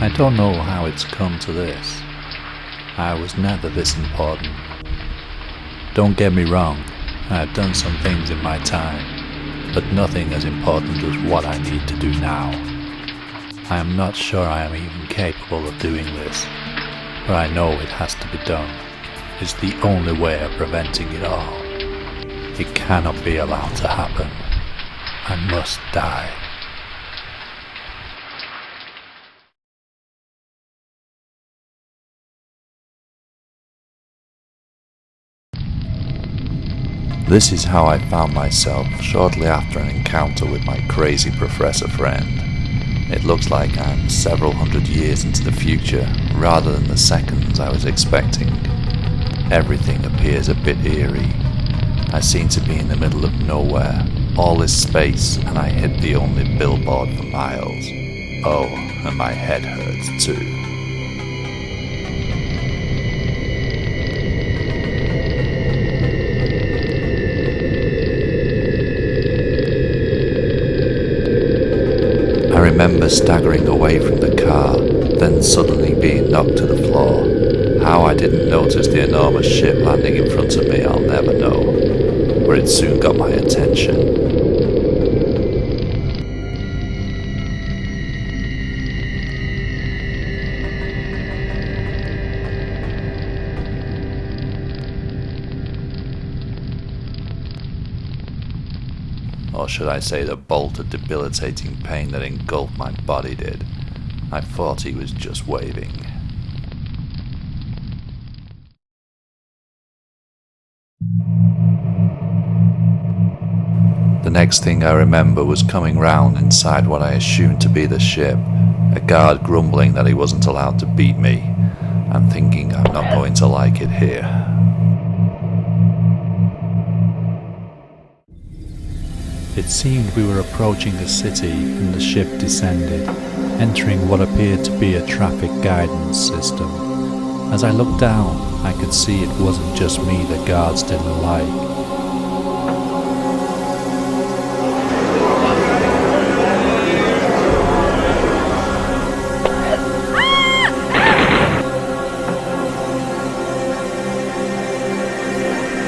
I don't know how it's come to this. I was never this important. Don't get me wrong, I have done some things in my time, but nothing as important as what I need to do now. I am not sure I am even capable of doing this, but I know it has to be done. It's the only way of preventing it all. It cannot be allowed to happen. I must die. This is how I found myself shortly after an encounter with my crazy professor friend. It looks like I'm several hundred years into the future, rather than the seconds I was expecting. Everything appears a bit eerie. I seem to be in the middle of nowhere, all this space, and I hit the only billboard for miles. Oh, and my head hurts too. I remember staggering away from the car, then suddenly being knocked to the floor. How I didn't notice the enormous ship landing in front of me, I'll never know, but it soon got my attention. Or should I say the bolt of debilitating pain that engulfed my body did. I thought he was just waving. The next thing I remember was coming round inside what I assumed to be the ship, a guard grumbling that he wasn't allowed to beat me, and thinking I'm not going to like it here. It seemed we were approaching a city and the ship descended, entering what appeared to be a traffic guidance system. As I looked down, I could see it wasn't just me the guards didn't like.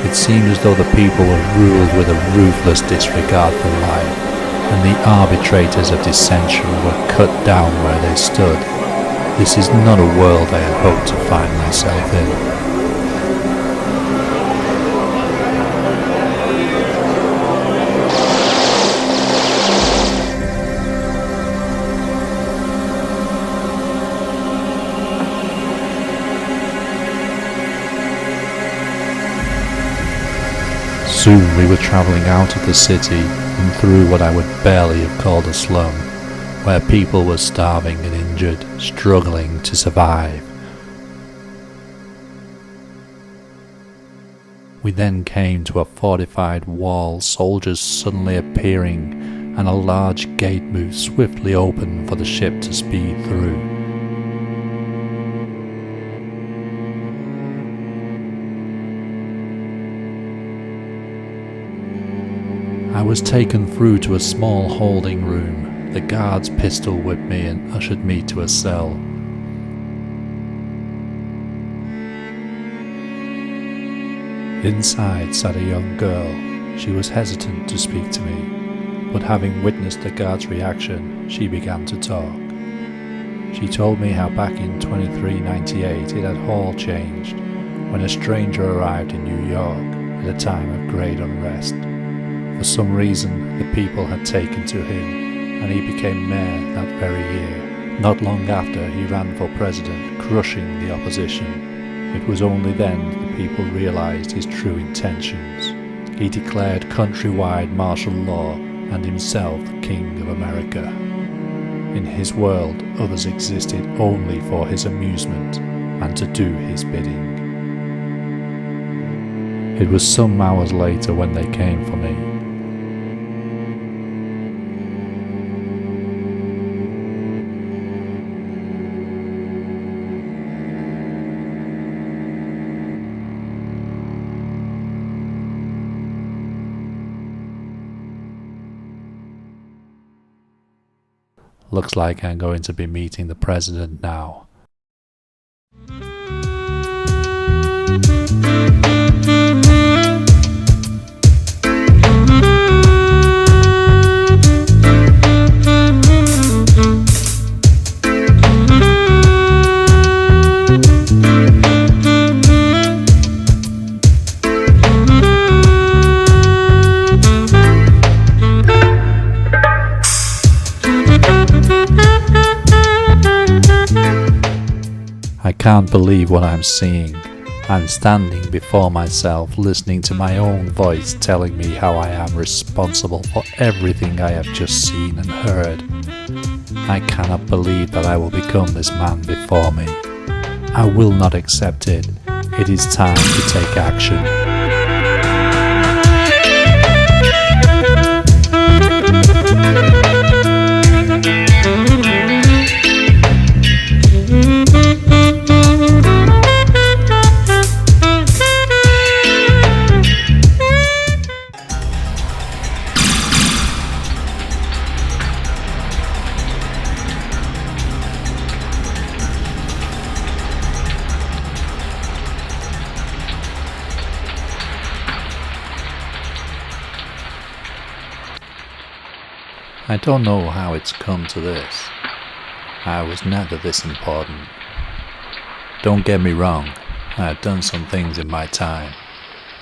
It seemed as though the people were ruled with a ruthless disregard for life, and the arbitrators of dissension were cut down where they stood. This is not a world I had hoped to find myself in. Soon we were travelling out of the city and through what I would barely have called a slum, where people were starving and injured, struggling to survive. We then came to a fortified wall, soldiers suddenly appearing, and a large gate moved swiftly open for the ship to speed through. I was taken through to a small holding room. The guards pistol whipped me and ushered me to a cell. Inside sat a young girl. She was hesitant to speak to me, but having witnessed the guard's reaction, she began to talk. She told me how back in 2398 it had all changed, when a stranger arrived in New York at a time of great unrest. For some reason, the people had taken to him, and he became mayor that very year. Not long after, he ran for president, crushing the opposition. It was only then the people realized his true intentions. He declared countrywide martial law and himself the King of America. In his world, others existed only for his amusement and to do his bidding. It was some hours later when they came for me. Looks like I'm going to be meeting the president now. I can't believe what I'm seeing. I'm standing before myself, listening to my own voice telling me how I am responsible for everything I have just seen and heard. I cannot believe that I will become this man before me. I will not accept it. It is time to take action. I don't know how it's come to this. I was never this important. Don't get me wrong, I have done some things in my time,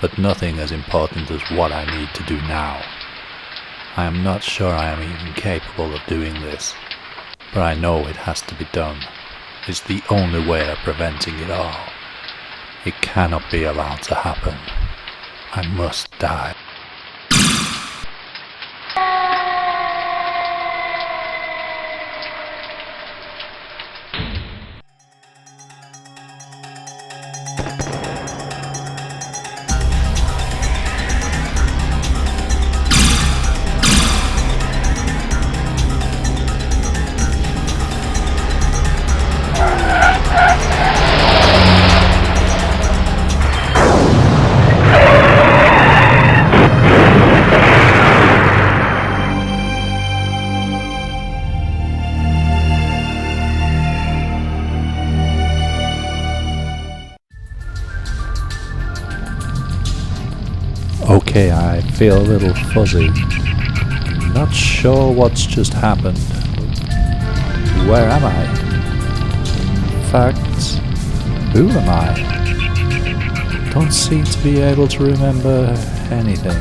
but nothing as important as what I need to do now. I am not sure I am even capable of doing this, but I know it has to be done. It's the only way of preventing it all. It cannot be allowed to happen. I must die. Okay, I feel a little fuzzy. Not sure what's just happened. Where am I? In fact, who am I? Don't seem to be able to remember anything.